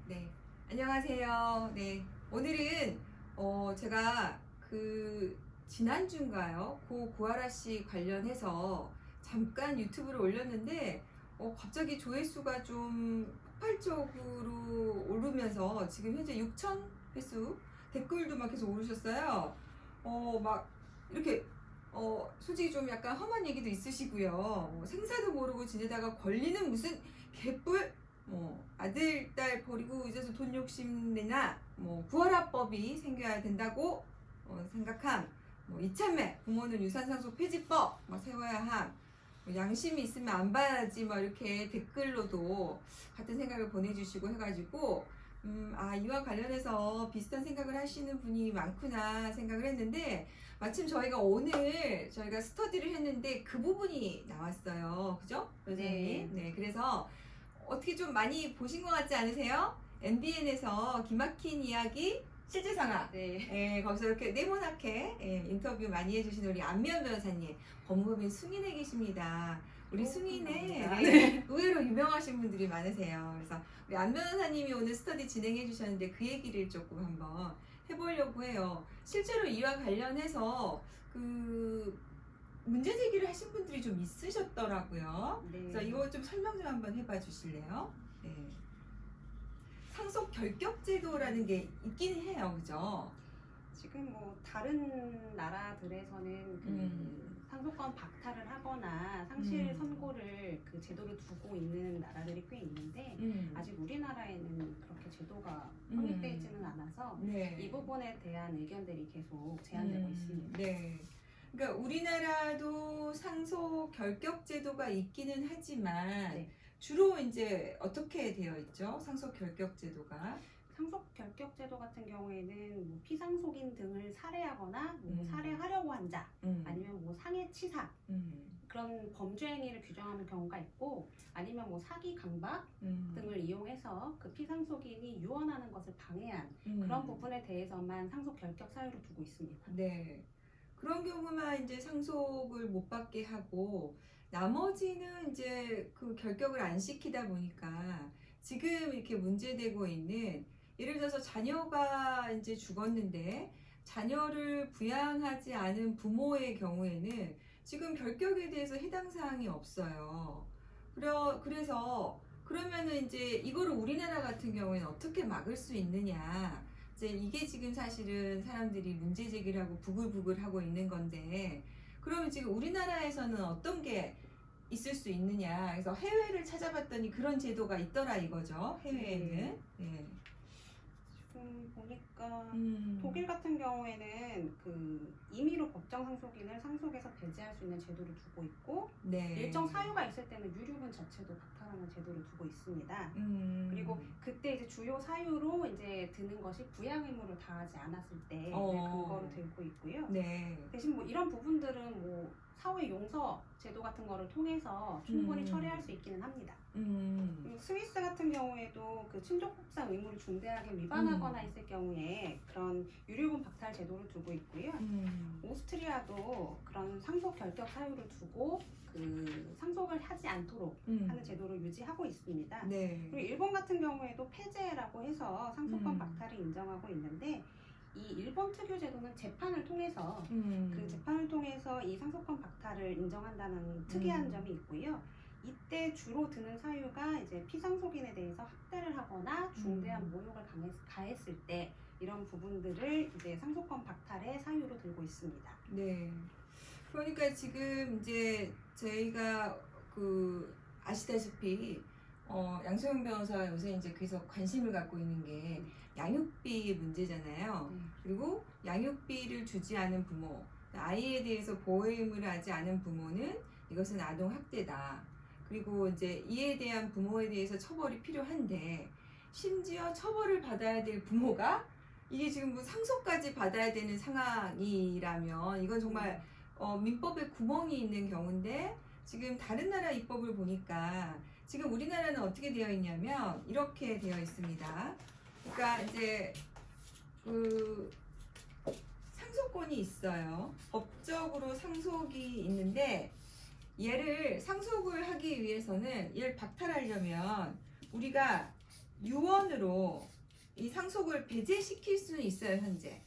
네, 안녕하세요. 네, 오늘은 제가 지난주인가요? 고 구하라 씨 관련해서 잠깐 유튜브를 올렸는데 갑자기 조회수가 좀 폭발적으로 오르면서 지금 현재 6천 회수 댓글도 막 계속 오르셨어요. 막 이렇게 솔직히 좀 약간 험한 얘기도 있으시고요. 생사도 모르고 지내다가 권리는 무슨 개뿔 아들, 딸 버리고 이제서 돈 욕심내나 구하라법이 생겨야 된다고 생각함. 이참에 부모는 유산상속 폐지법 세워야 함. 양심이 있으면 안 봐야지 이렇게 댓글로도 같은 생각을 보내주시고 해가지고 이와 관련해서 비슷한 생각을 하시는 분이 많구나 생각을 했는데 마침 저희가 스터디를 했는데 그 부분이 나왔어요. 그죠? 선생님? 네. 그래서 어떻게 좀 많이 보신 것 같지 않으세요? MBN에서 기막힌 이야기 실제 상황. 네. 거기서 이렇게 네모나게 인터뷰 많이 해주신 우리 안미연 변호사님, 법무법인 승인에 계십니다. 우리 승인에 의외로 유명하신 분들이 많으세요. 그래서 우리 안 변호사님이 오늘 스터디 진행해 주셨는데 그 얘기를 조금 한번 해보려고 해요. 실제로 이와 관련해서 문제 제기를 하신 분들이 좀 있으셨더라고요. 네. 그래서 이거 좀 설명 좀 한번 해봐 주실래요? 네. 상속 결격 제도라는 게 있긴 해요, 그죠? 지금 다른 나라들에서는 상속권 박탈을 하거나 상실 선고를 그 제도를 두고 있는 나라들이 꽤 있는데 아직 우리나라에는 그렇게 제도가 확립되어 있지는 않아서 네. 이 부분에 대한 의견들이 계속 제한되고 있습니다. 네. 그러니까 우리나라도 상속 결격 제도가 있기는 하지만 네. 주로 이제 어떻게 되어 있죠? 상속 결격 제도가 상속 결격 제도 같은 경우에는 피상속인 등을 살해하거나 살해하려고 한 자, 아니면 상해치사 그런 범죄 행위를 규정하는 경우가 있고, 아니면 사기, 강박 등을 이용해서 그 피상속인이 유언하는 것을 방해한 그런 부분에 대해서만 상속 결격 사유로 두고 있습니다. 네. 그런 경우만 이제 상속을 못 받게 하고 나머지는 이제 그 결격을 안 시키다 보니까 지금 이렇게 문제되고 있는, 예를 들어서 자녀가 이제 죽었는데 자녀를 부양하지 않은 부모의 경우에는 지금 결격에 대해서 해당 사항이 없어요. 그래서 그러면은 이제 이거를 우리나라 같은 경우에는 어떻게 막을 수 있느냐. 이제 이게 지금 사실은 사람들이 문제 제기를 하고 부글부글 하고 있는 건데, 그러면 지금 우리나라에서는 어떤 게 있을 수 있느냐. 그래서 해외를 찾아봤더니 그런 제도가 있더라 이거죠. 해외에는. 네. 지금 보니까 독일 같은 경우에는 그 임의로 법정 상속인을 상속에서 배제할 수 있는 제도를 두고 있고, 네. 일정 사유가 있을 때는 유류분 자체도 박탈하는 제도를 두고 있습니다. 그리고 그때 이제 주요 사유로 이제 드는 것이 부양 의무를 다하지 않았을 때 근거로 들고 있고요. 네. 대신 이런 부분들은 사회 용서 제도 같은 거를 통해서 충분히 처리할 수 있기는 합니다. 그리고 스위스 같은 경우에도 그 친족법상 의무를 중대하게 위반하거나 했을 경우에 그런 유류분 박탈 제도를 두고 있고요. 오스트리아도 그런 상속 결격 사유를 두고 그 상속을 하지 않도록 하는 제도를 유지하고 있습니다. 네. 그리고 일본 같은 경우에도 폐제라고 해서 상속권 박탈을 인정하고 있는데, 이 일본 특유 제도는 재판을 통해서 그 재판을 통해서 이 상속권 박탈을 인정한다는 특이한 점이 있고요. 이때 주로 드는 사유가 이제 피상속인에 대해서 학대를 하거나 중대한 모욕을 가했을 때 이런 부분들을 이제 상속권 박탈의 사유로 들고 있습니다. 네. 그러니까 지금 이제 저희가 아시다시피 양소영 변호사가 요새 이제 계속 관심을 갖고 있는 게 양육비 문제잖아요. 그리고 양육비를 주지 않은 부모, 아이에 대해서 보호 의무를 하지 않은 부모는 이것은 아동 학대다. 그리고 이제 이에 대한 부모에 대해서 처벌이 필요한데, 심지어 처벌을 받아야 될 부모가 이게 지금 상속까지 받아야 되는 상황이라면 이건 정말 민법에 구멍이 있는 경우인데, 지금 다른 나라 입법을 보니까 지금 우리나라는 어떻게 되어 있냐면 이렇게 되어 있습니다. 그러니까 이제 상속권이 있어요. 법적으로 상속이 있는데, 얘를 상속을 하기 위해서는 얘를 박탈하려면 우리가 유언으로 이 상속을 배제시킬 수는 있어요, 현재.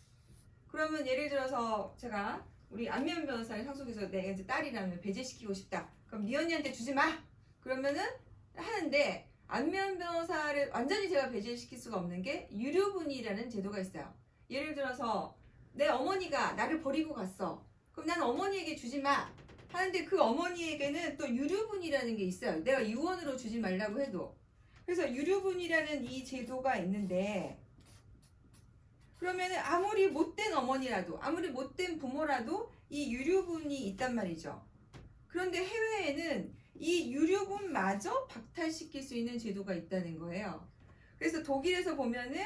그러면 예를 들어서 제가 우리 안면 변호사를 상속해서 내가 이제 딸이라면 배제시키고 싶다. 그럼 네 언니한테 주지 마. 그러면은 하는데 안면 변호사를 완전히 제가 배제시킬 수가 없는 게 유류분이라는 제도가 있어요. 예를 들어서 내 어머니가 나를 버리고 갔어. 그럼 난 어머니에게 주지 마. 하는데 그 어머니에게는 또 유류분이라는 게 있어요. 내가 유언으로 주지 말라고 해도. 그래서 유류분이라는 이 제도가 있는데 그러면 아무리 못된 어머니라도 아무리 못된 부모라도 이 유류분이 있단 말이죠. 그런데 해외에는 이 유류분마저 박탈시킬 수 있는 제도가 있다는 거예요. 그래서 독일에서 보면은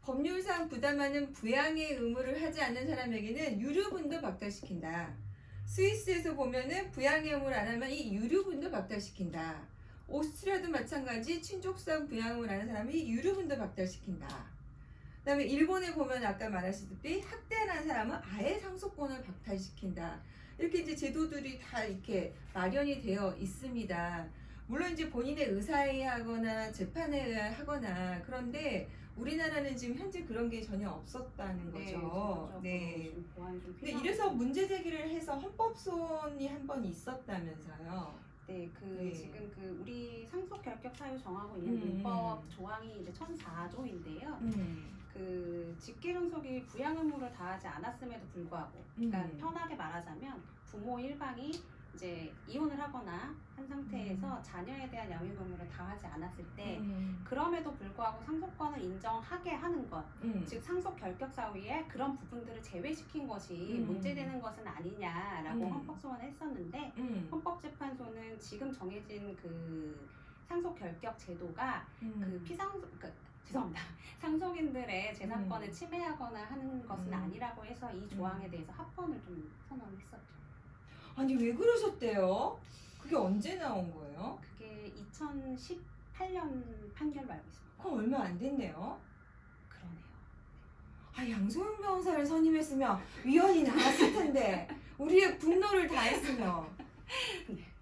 법률상 부담하는 부양의 의무를 하지 않는 사람에게는 유류분도 박탈시킨다. 스위스에서 보면은 부양의 의무를 안 하면 이 유류분도 박탈시킨다. 오스트리아도 마찬가지 친족상 부양 의무를 안 하는 사람이 유류분도 박탈시킨다. 그 다음에 일본에 보면 아까 말하시듯이 학대한 사람은 아예 상속권을 박탈시킨다. 이렇게 이제 제도들이 다 이렇게 마련이 되어 있습니다. 물론 이제 본인의 의사에 의하거나 재판에 의하거나 그런데 우리나라는 지금 현재 그런 게 전혀 없었다는 거죠. 네. 근데 이래서 문제 제기를 해서 헌법소원이 한 번 있었다면서요. 네, 지금 우리 상속 결격 사유 정하고 있는 민법 조항이 이제 1004조인데요. 직계존속이 부양 의무를 다하지 않았음에도 불구하고, 그러니까 편하게 말하자면 부모 일방이 이제 이혼을 하거나 한 상태에서 자녀에 대한 양육 의무를 다하지 않았을 때, 그럼에도 불구하고 상속권을 인정하게 하는 것, 즉 상속 결격 사유에 그런 부분들을 제외시킨 것이 문제되는 것은 아니냐라고 헌법소원을 했었는데, 헌법재판소는 지금 정해진 상속 결격 제도가 죄송합니다. 상속인들의 재산권을 침해하거나 하는 것은 아니라고 해서 이 조항에 대해서 합헌을 좀 선언했었죠. 아니 왜 그러셨대요? 그게 언제 나온 거예요? 그게 2018년 판결로 알고 있습니다. 그럼 얼마 안 됐네요. 그러네요. 아, 양소영 변호사를 선임했으면 위헌이 나왔을 텐데 우리의 분노를 다했으면.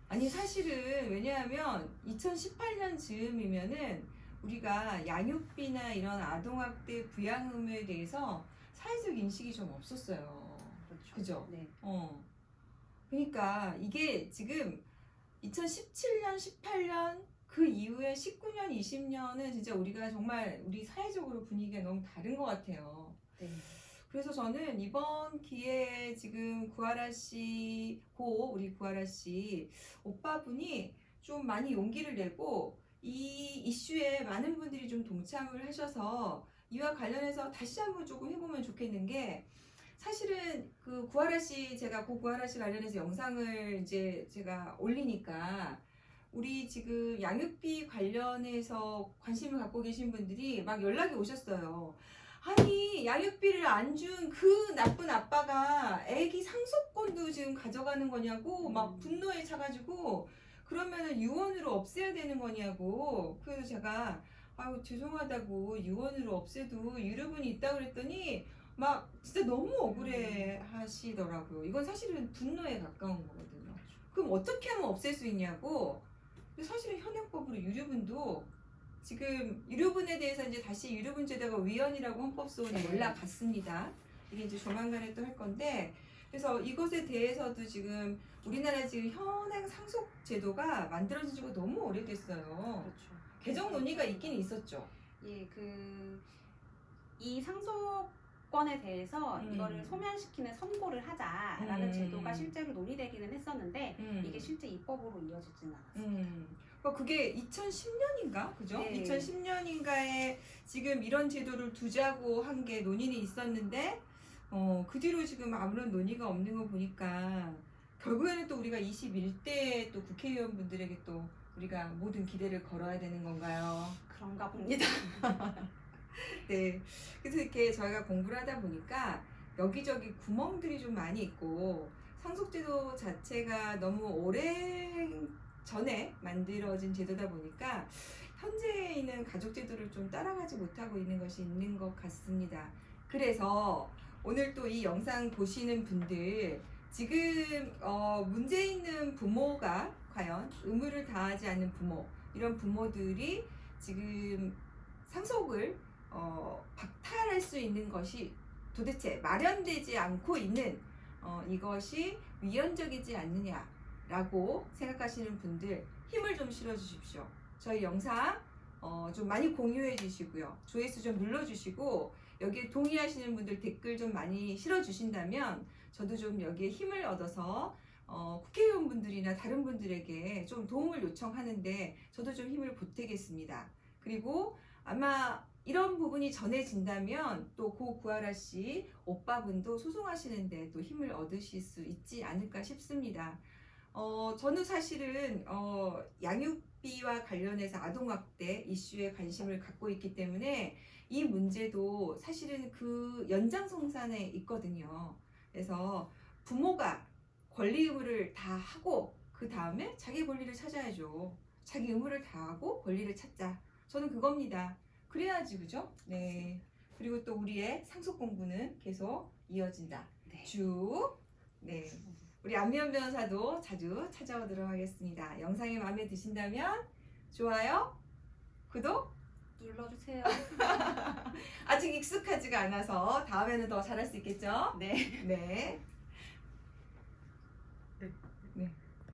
아니 사실은 왜냐하면 2018년 즈음이면은 우리가 양육비나 이런 아동학대 부양 의무에 대해서 사회적 인식이 좀 없었어요. 그렇죠. 그죠? 네. 그러니까 이게 지금 2017년, 18년 그 이후에 19년, 20년은 진짜 우리가 정말 우리 사회적으로 분위기가 너무 다른 것 같아요. 네. 그래서 저는 이번 기회에 지금 우리 구하라 씨 오빠분이 좀 많이 용기를 내고 이 이슈에 많은 분들이 좀 동참을 하셔서 이와 관련해서 다시 한번 조금 해보면 좋겠는 게 사실은 구하라 씨 관련해서 영상을 이제 제가 올리니까 우리 지금 양육비 관련해서 관심을 갖고 계신 분들이 막 연락이 오셨어요. 아니 양육비를 안 준 그 나쁜 아빠가 애기 상속권도 지금 가져가는 거냐고 막 분노에 차가지고 그러면은 유언으로 없애야 되는 거냐고. 그래서 제가 아유 죄송하다고 유언으로 없애도 유류분이 있다고 그랬더니 막 진짜 너무 억울해 하시더라고요. 이건 사실은 분노에 가까운 거거든요. 그럼 어떻게 하면 없앨 수 있냐고. 근데 사실은 현행법으로 유류분도 지금 유류분에 대해서 이제 다시 유류분 제도가 위헌이라고 헌법소원에 올라갔습니다. 이게 이제 조만간에 또 할 건데 그래서 이것에 대해서도 지금 우리나라 지금 현행 상속 제도가 만들어진 지가 너무 오래됐어요. 그렇죠. 개정 논의가 있긴 있었죠. 예, 이 상속권에 대해서 이거를 소멸시키는 선고를 하자라는 제도가 실제로 논의되기는 했었는데 이게 실제 입법으로 이어지지는 않았어요. 그게 2010년인가? 그죠? 네. 2010년인가에 지금 이런 제도를 두자고 한 게 논의는 있었는데 그 뒤로 지금 아무런 논의가 없는 거 보니까 결국에는 또 우리가 21대 또 국회의원분들에게 또 우리가 모든 기대를 걸어야 되는 건가요? 그런가 봅니다. 네. 그래서 이렇게 저희가 공부를 하다 보니까 여기저기 구멍들이 좀 많이 있고 상속제도 자체가 너무 오래 전에 만들어진 제도다 보니까 현재 있는 가족제도를 좀 따라가지 못하고 있는 것이 있는 것 같습니다. 그래서 오늘 또 이 영상 보시는 분들 지금 문제 있는 부모가 과연 의무를 다하지 않는 부모 이런 부모들이 지금 상속을 박탈할 수 있는 것이 도대체 마련되지 않고 있는 이것이 위헌적이지 않느냐라고 생각하시는 분들 힘을 좀 실어주십시오. 저희 영상 좀 많이 공유해 주시고요. 조회수 좀 눌러주시고 여기에 동의하시는 분들 댓글 좀 많이 실어주신다면 저도 좀 여기에 힘을 얻어서 국회의원분들이나 다른 분들에게 좀 도움을 요청하는데 저도 좀 힘을 보태겠습니다. 그리고 아마 이런 부분이 전해진다면 또 고 구하라 씨 오빠분도 소송하시는데 또 힘을 얻으실 수 있지 않을까 싶습니다. 저는 사실은 양육비와 관련해서 아동학대 이슈에 관심을 갖고 있기 때문에 이 문제도 사실은 그 연장선상에 있거든요. 그래서 부모가 권리 의무를 다 하고 그 다음에 자기 권리를 찾아야죠. 자기 의무를 다하고 권리를 찾자. 저는 그겁니다. 그래야지, 그죠? 네. 그리고 또 우리의 상속 공부는 계속 이어진다. 네. 쭉. 네. 우리 안미연 변호사도 자주 찾아오도록 하겠습니다. 영상이 마음에 드신다면 좋아요, 구독 눌러주세요. 아직 익숙하지가 않아서 다음에는 더 잘할 수 있겠죠? 네. 네.